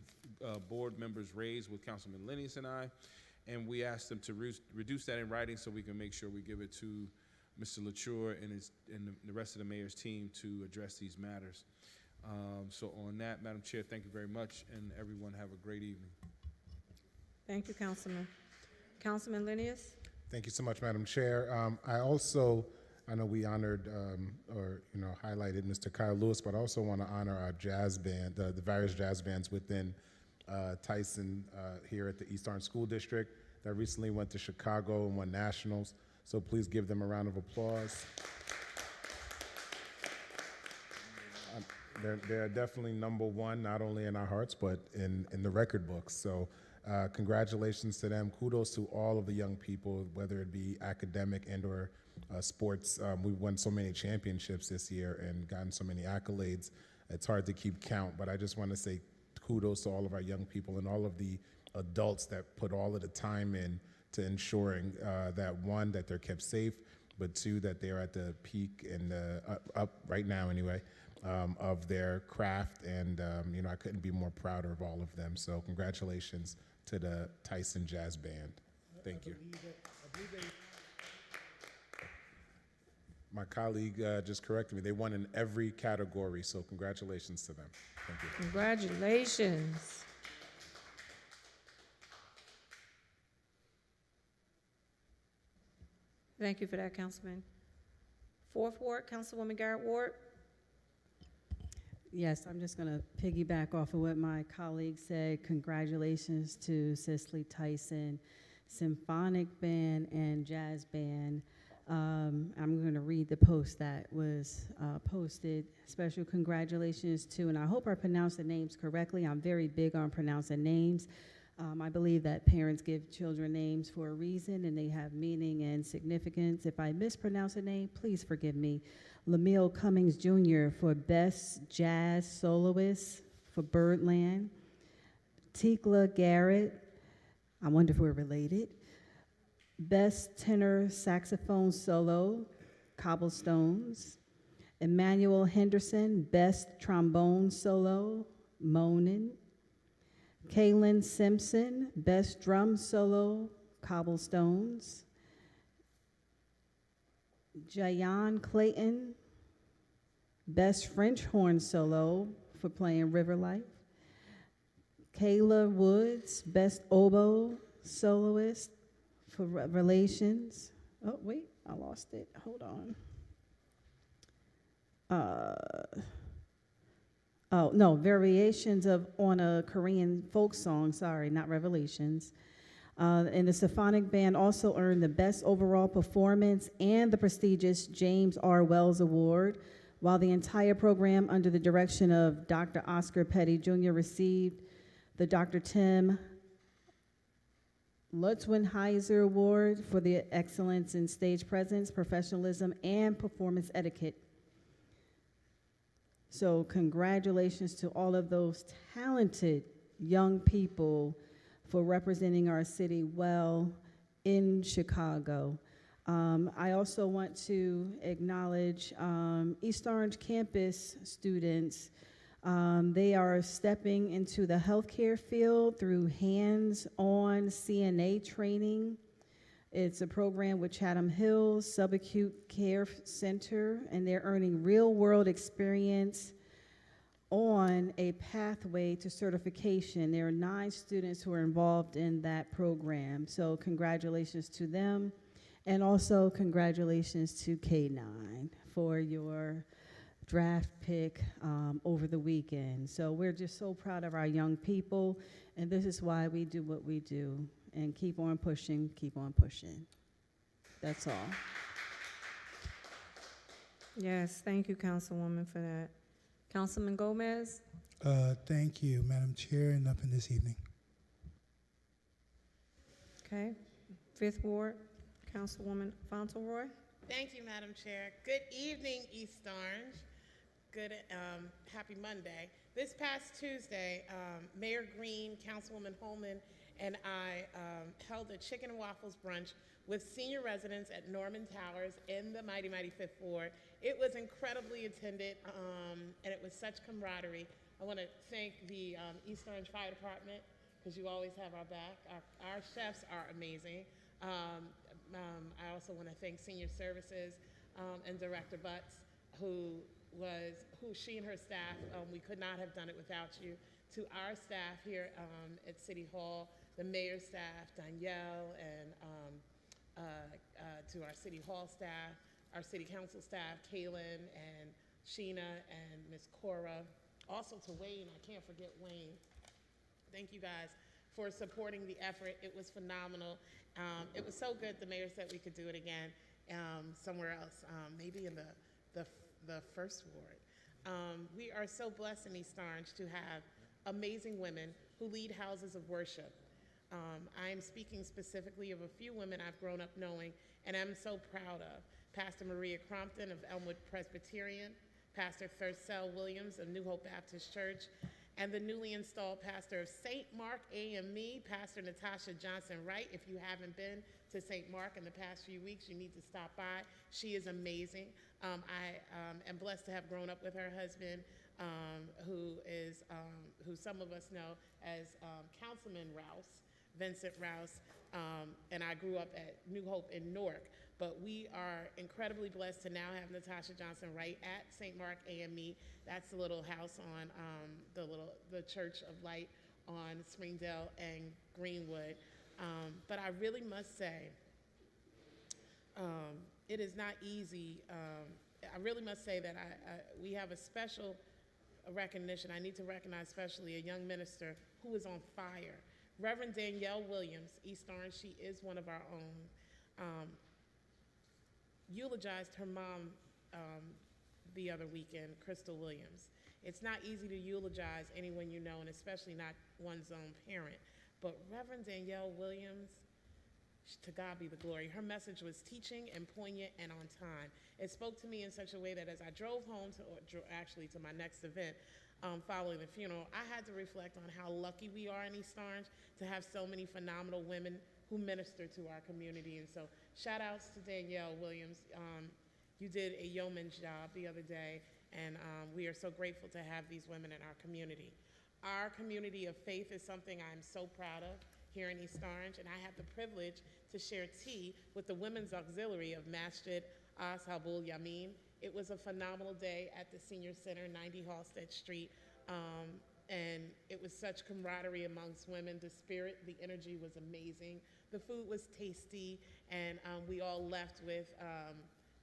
board members raised with Councilman Lennis and I, and we asked them to reduce that in writing so we can make sure we give it to Mr. Latour and the rest of the mayor's team to address these matters. So on that, Madam Chair, thank you very much, and everyone have a great evening. Thank you, Councilman. Councilman Linnaeus? Thank you so much, Madam Chair. I know we honored highlighted Mr. Kyle Lewis, but I also want to honor our jazz band, the various jazz bands within Tyson here at the East Orange School District that recently went to Chicago and won nationals. So please give them a round of applause. They're definitely #1, not only in our hearts, but in the record books. So congratulations to them. Kudos to all of the young people, whether it be academic and or sports. We've won so many championships this year and gotten so many accolades. It's hard to keep count, but I just want to say kudos to all of our young people and all of the adults that put all of the time in to ensuring that, one, that they're kept safe, but two, that they're at the peak and up right now anyway, of their craft. And, I couldn't be more prouder of all of them. So congratulations to the Tyson Jazz Band. Thank you. My colleague just corrected me. They won in every category, so congratulations to them. Thank you. Congratulations. Thank you for that, Councilman. 4th Ward, Councilwoman Garrett Ward. Yes, I'm just going to piggyback off of what my colleague said. Congratulations to Cicely Tyson Symphonic Band and Jazz Band. I'm going to read the post that was posted. Special congratulations to, and I hope I pronounced the names correctly. I'm very big on pronouncing names. I believe that parents give children names for a reason, and they have meaning and significance. If I mispronounce a name, please forgive me. Lamille Cummings Jr. for Best Jazz Soloist for Birdland. Tikla Garrett, I wonder if we're related. Best Tenor Saxophone Solo, Cobblestones. Emmanuel Henderson, Best Trombone Solo, Moanin'. Kaylin Simpson, Best Drum Solo, Cobblestones. Jayan Clayton, Best French Horn Solo for playing River Life. Kayla Woods, Best Oboe Soloist for Relations. Oh, wait, I lost it. Hold on. Variations on a Korean folk song. Sorry, not Revelations. And the Symphonic Band also earned the Best Overall Performance and the prestigious James R. Wells Award, while the entire program under the direction of Dr. Oscar Petty Jr. received the Dr. Tim Lutwenheiser Award for the excellence in stage presence, professionalism, and performance etiquette. So congratulations to all of those talented young people for representing our city well in Chicago. I also want to acknowledge East Orange campus students. They are stepping into the healthcare field through hands-on CNA training. It's a program with Chatham Hills Subacute Care Center, and they're earning real-world experience on a pathway to certification. There are 9 students who are involved in that program. So congratulations to them, and also congratulations to K9 for your draft pick over the weekend. So we're just so proud of our young people, and this is why we do what we do. And keep on pushing, keep on pushing. That's all. Yes, thank you, Councilwoman, for that. Councilman Gomez? Thank you, Madam Chair, and nothing this evening. Okay. Fifth Ward, Councilwoman Fauntleroy? Thank you, Madam Chair. Good evening, East Orange. Good, happy Monday. This past Tuesday, Mayor Green, Councilwoman Holman, and I held a chicken and waffles brunch with senior residents at Norman Towers in the mighty, mighty Fifth Ward. It was incredibly attended, and it was such camaraderie. I want to thank the East Orange Fire Department, because you always have our back. Our chefs are amazing. I also want to thank Senior Services and Director Butts, who she and her staff, we could not have done it without you. To our staff here at City Hall, the mayor's staff, Danielle, and to our City Hall staff, our City Council staff, Kaylin and Sheena and Miss Cora. Also to Wayne, I can't forget Wayne. Thank you guys for supporting the effort. It was phenomenal. It was so good, the mayor said we could do it again somewhere else, maybe in the First Ward. We are so blessed in East Orange to have amazing women who lead houses of worship. I am speaking specifically of a few women I've grown up knowing and I'm so proud of. Pastor Maria Crompton of Elmwood Presbyterian, Pastor Thurcell Williams of New Hope Baptist Church, and the newly installed pastor of St. Mark AME, Pastor Natasha Johnson Wright. If you haven't been to St. Mark in the past few weeks, you need to stop by. She is amazing. I am blessed to have grown up with her husband, who some of us know as Councilman Rouse, Vincent Rouse, and I grew up at New Hope in Newark. But we are incredibly blessed to now have Natasha Johnson Wright at St. Mark AME. That's the little house on the Church of Light on Springdale and Greenwood. But I really must say, it is not easy. I really must say that we have a special recognition. I need to recognize especially a young minister who is on fire. Reverend Danielle Williams, East Orange, she is one of our own. Eulogized her mom the other weekend, Crystal Williams. It's not easy to eulogize anyone you know, and especially not one's own parent. But Reverend Danielle Williams, to God be the glory. Her message was teaching and poignant and on time. It spoke to me in such a way that as I drove home to my next event following the funeral, I had to reflect on how lucky we are in East Orange to have so many phenomenal women who minister to our community. And so shout outs to Danielle Williams. You did a yeoman's job the other day, and we are so grateful to have these women in our community. Our community of faith is something I'm so proud of here in East Orange, and I had the privilege to share tea with the Women's Auxiliary of Masjid Ashabul Yamin. It was a phenomenal day at the Senior Center, 90 Halstead Street, and it was such camaraderie amongst women. The spirit, the energy was amazing. The food was tasty, and we all left with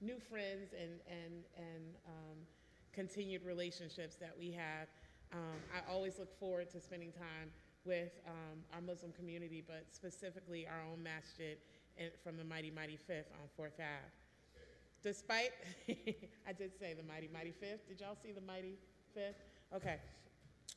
new friends and continued relationships that we have. I always look forward to spending time with our Muslim community, but specifically our own masjid from the mighty, mighty Fifth on 4th Ave. Despite, I did say the mighty, mighty Fifth. Did y'all see the mighty Fifth? Okay.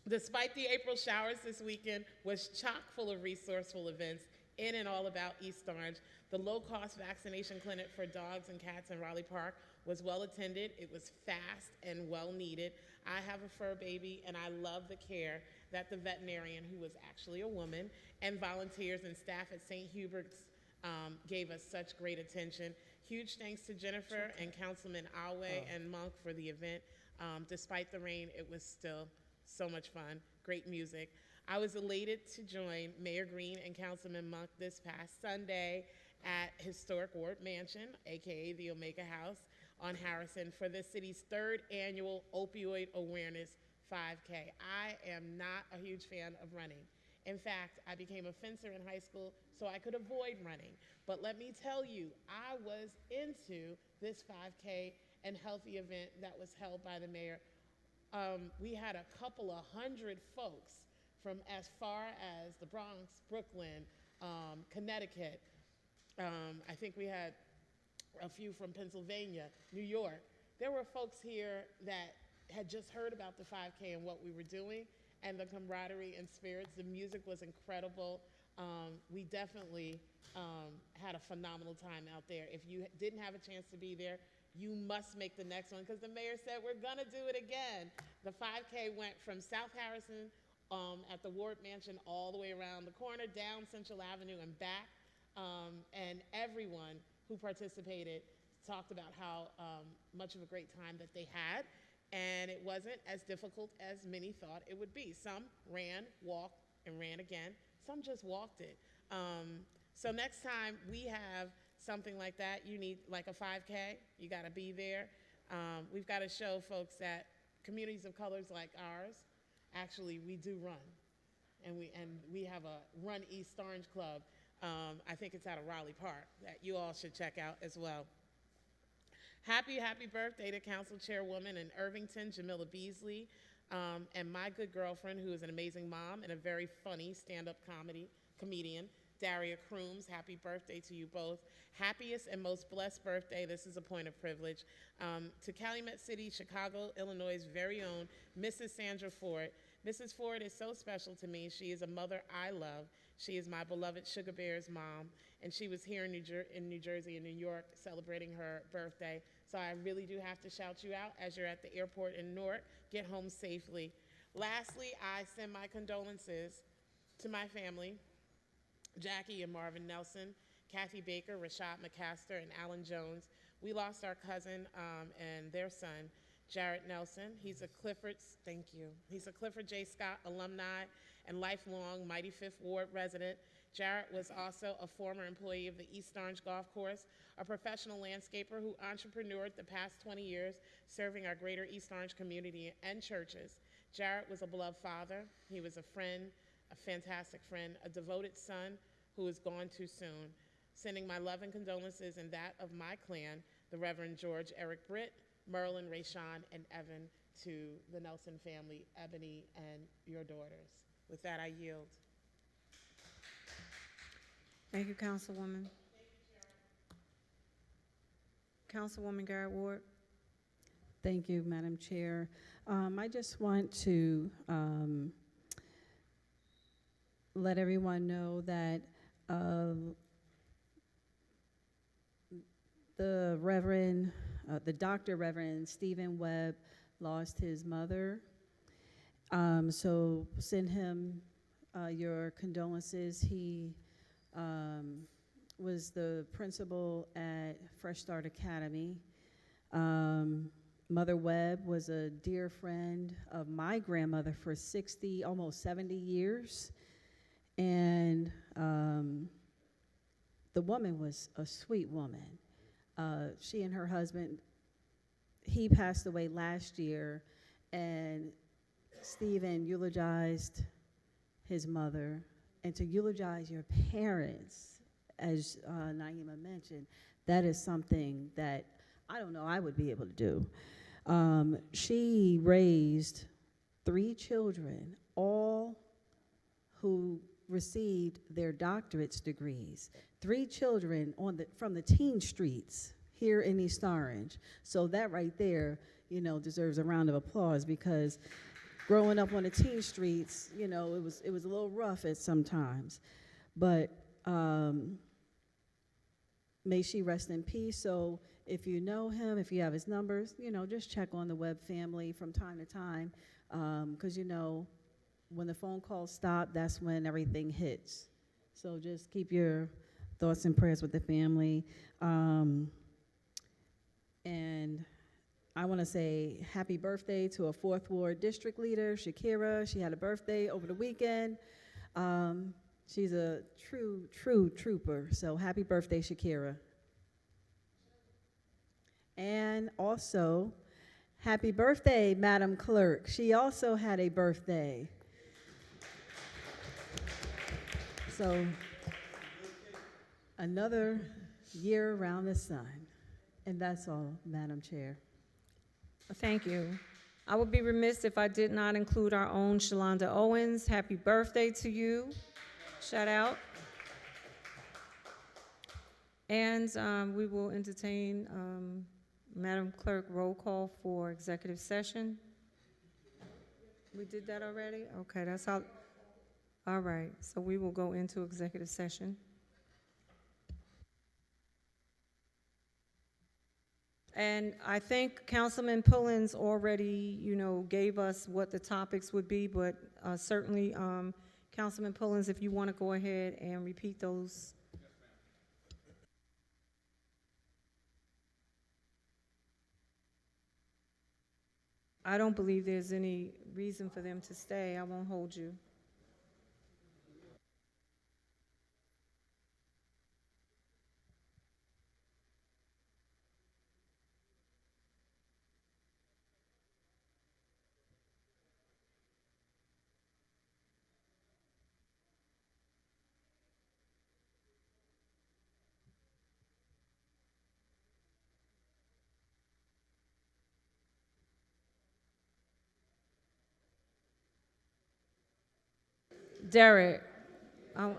Despite the April showers this weekend was chock full of resourceful events in and all about East Orange. The low-cost vaccination clinic for dogs and cats in Raleigh Park was well attended. It was fast and well needed. I have a fur baby, and I love the care that the veterinarian, who was actually a woman, and volunteers and staff at St. Hubert's gave us such great attention. Huge thanks to Jennifer and Councilman Alway and Monk for the event. Despite the rain, it was still so much fun. Great music. I was elated to join Mayor Green and Councilman Monk this past Sunday at Historic Ward Mansion, aka the Omega House on Harrison, for the city's 3rd annual Opioid Awareness 5K. I am not a huge fan of running. In fact, I became a fencer in high school so I could avoid running. But let me tell you, I was into this 5K and healthy event that was held by the mayor. We had a couple of hundred folks from as far as the Bronx, Brooklyn, Connecticut. I think we had a few from Pennsylvania, New York. There were folks here that had just heard about the 5K and what we were doing, and the camaraderie and spirits. The music was incredible. We definitely had a phenomenal time out there. If you didn't have a chance to be there, you must make the next one, because the mayor said we're gonna do it again. The 5K went from South Harrison at the Ward Mansion all the way around the corner, down Central Avenue and back. And everyone who participated talked about how much of a great time that they had. And it wasn't as difficult as many thought it would be. Some ran, walked, and ran again. Some just walked it. So next time we have something like that, you need like a 5K, you gotta be there. We've gotta show folks that communities of colors like ours, actually we do run. And we have a Run East Orange Club. I think it's out of Raleigh Park that you all should check out as well. Happy birthday to Council Chairwoman in Irvington, Jamila Beasley, and my good girlfriend, who is an amazing mom and a very funny stand-up comedian, Daria Crooms. Happy birthday to you both. Happiest and most blessed birthday, this is a point of privilege, to Calumet City, Chicago, Illinois' very own Mrs. Sandra Ford. Mrs. Ford is so special to me. She is a mother I love. She is my beloved Sugar Bear's mom, and she was here in New Jersey and New York celebrating her birthday. So I really do have to shout you out as you're at the airport in Newark. Get home safely. Lastly, I send my condolences to my family, Jackie and Marvin Nelson, Kathy Baker, Rashad McCaster, and Alan Jones. We lost our cousin and their son, Jarrett Nelson. He's a Clifford J. Scott alumni and lifelong Mighty Fifth Ward resident. Jarrett was also a former employee of the East Orange Golf Course, a professional landscaper who entrepreneured the past 20 years, serving our greater East Orange community and churches. Jarrett was a beloved father. He was a friend, a fantastic friend, a devoted son who is gone too soon. Sending my love and condolences and that of my clan, the Reverend George Eric Britt, Merlin, Rayshawn, and Evan, to the Nelson family, Ebony, and your daughters. With that, I yield. Thank you, Councilwoman. Councilwoman Garrett Ward. Thank you, Madam Chair. I just want to let everyone know that the Dr. Reverend Stephen Webb lost his mother. So send him your condolences. He was the principal at Fresh Start Academy. Mother Webb was a dear friend of my grandmother for 60, almost 70 years. And the woman was a sweet woman. She and her husband, he passed away last year, and Stephen eulogized his mother. And to eulogize your parents, as Naima mentioned, that is something that I don't know I would be able to do. She raised 3 children, all who received their doctorate's degrees. 3 children from the teen streets here in East Orange. So that right there, deserves a round of applause, because growing up on the teen streets, it was a little rough at sometimes. But may she rest in peace. So if you know him, if you have his numbers, just check on the Webb family from time to time, because when the phone calls stop, that's when everything hits. So just keep your thoughts and prayers with the family. And I want to say happy birthday to a 4th Ward District Leader, Shakira. She had a birthday over the weekend. She's a true trooper. So happy birthday, Shakira. And also, happy birthday, Madam Clerk. She also had a birthday. So, another year around the sun. And that's all, Madam Chair. Thank you. I would be remiss if I did not include our own Shalonda Owens. Happy birthday to you. Shout out. And we will entertain, Madam Clerk, roll call for executive session. We did that already? Okay, that's all. All right, so we will go into executive session. And I think Councilman Pullins already, gave us what the topics would be, but certainly, Councilman Pullins, if you want to go ahead and repeat those. I don't believe there's any reason for them to stay. I won't hold you. Derek, I-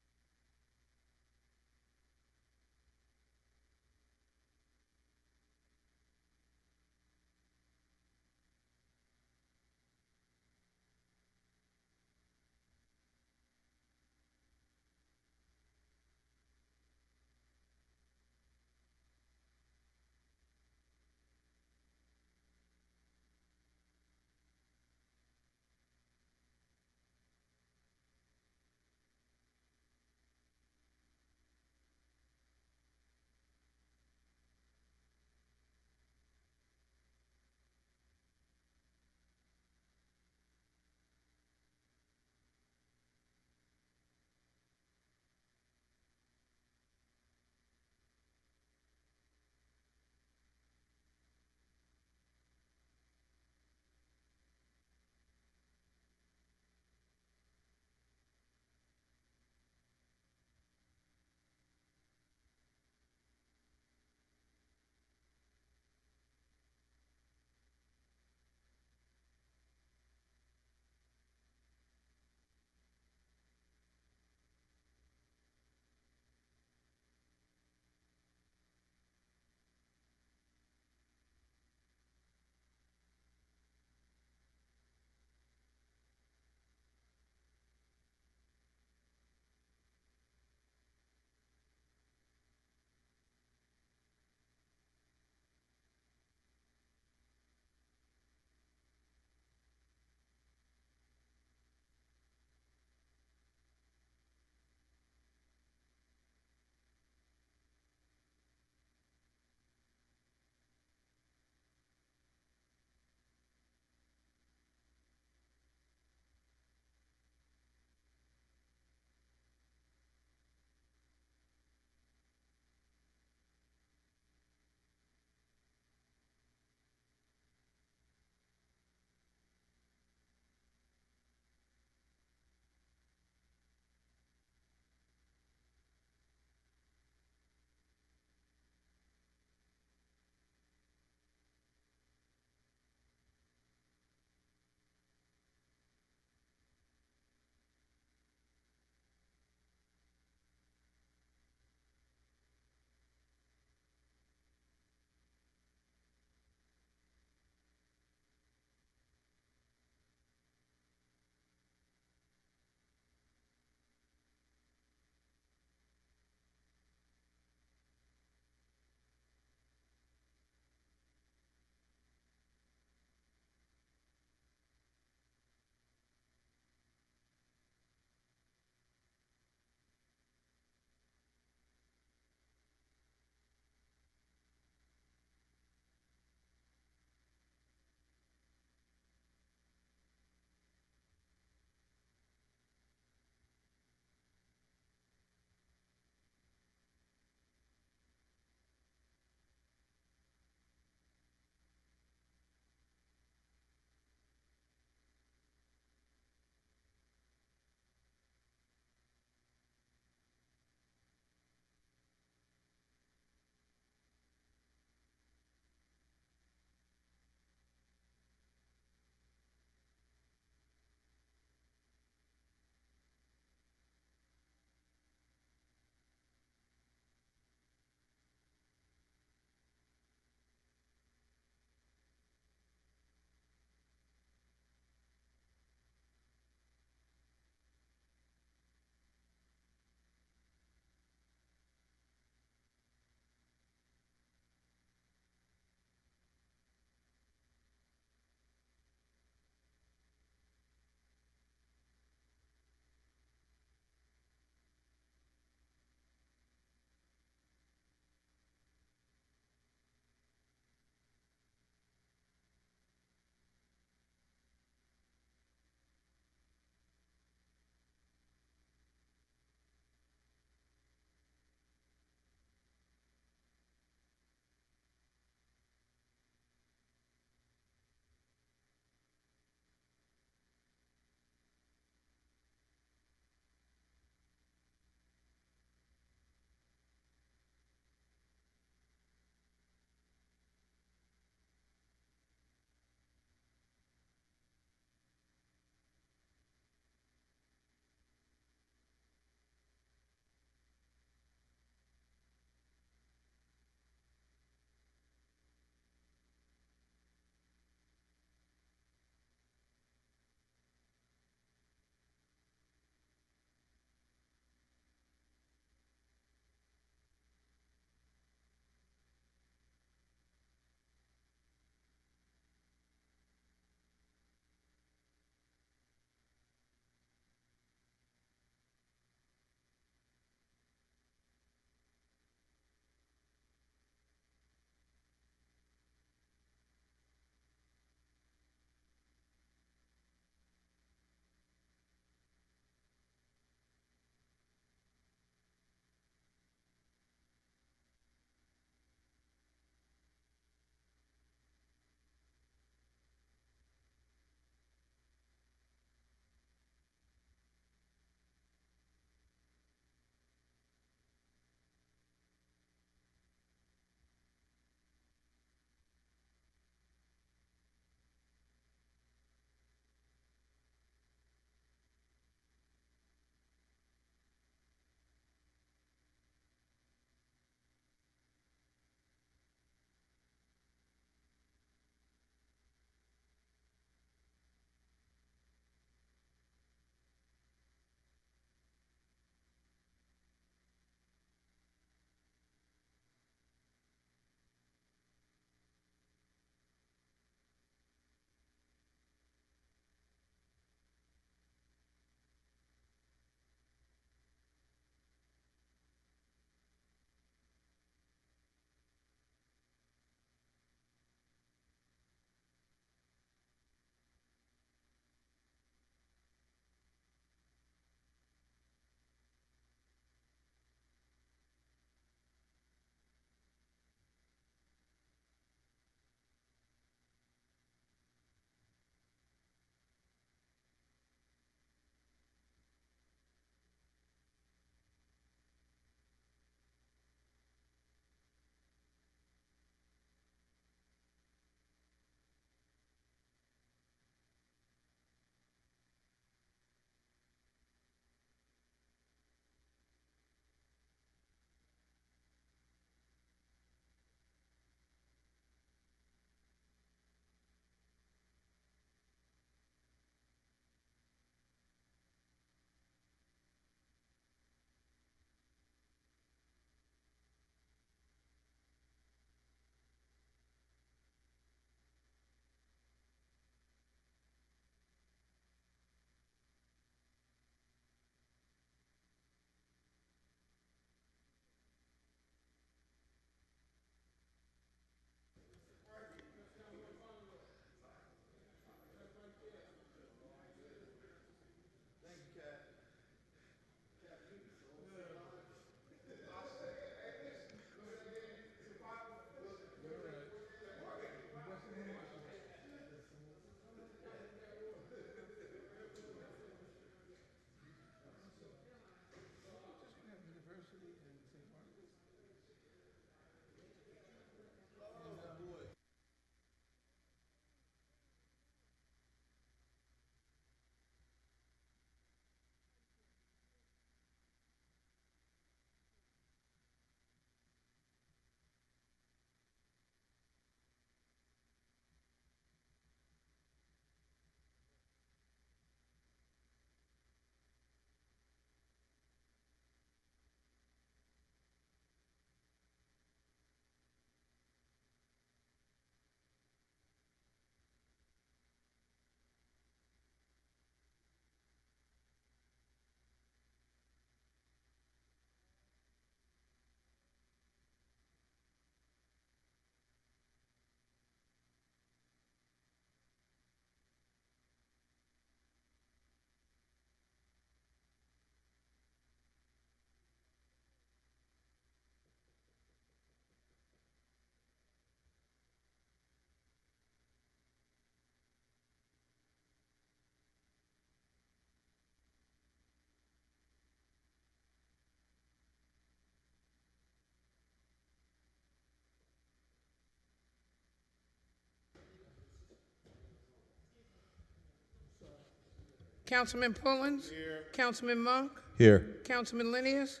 Councilman Pullins? Here. Councilman Monk? Here. Councilman Linius?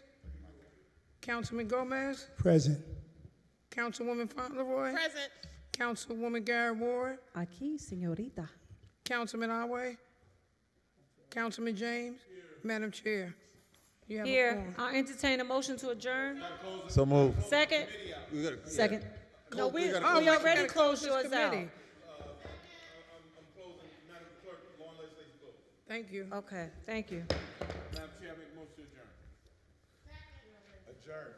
Councilman Gomez? Present. Councilwoman Fauntleroy? Present. Councilwoman Garrett Ward? Aquí, señorita. Councilman Awe? Councilman James? Madam Chair, you have a Here, quorum. I'll entertain a motion to adjourn. So move. Second? Second. No, we Oh, already gotta closed this yours out. committee. Thank you. Okay, thank you. Madam Chair, I make a motion to adjourn. Adjourn.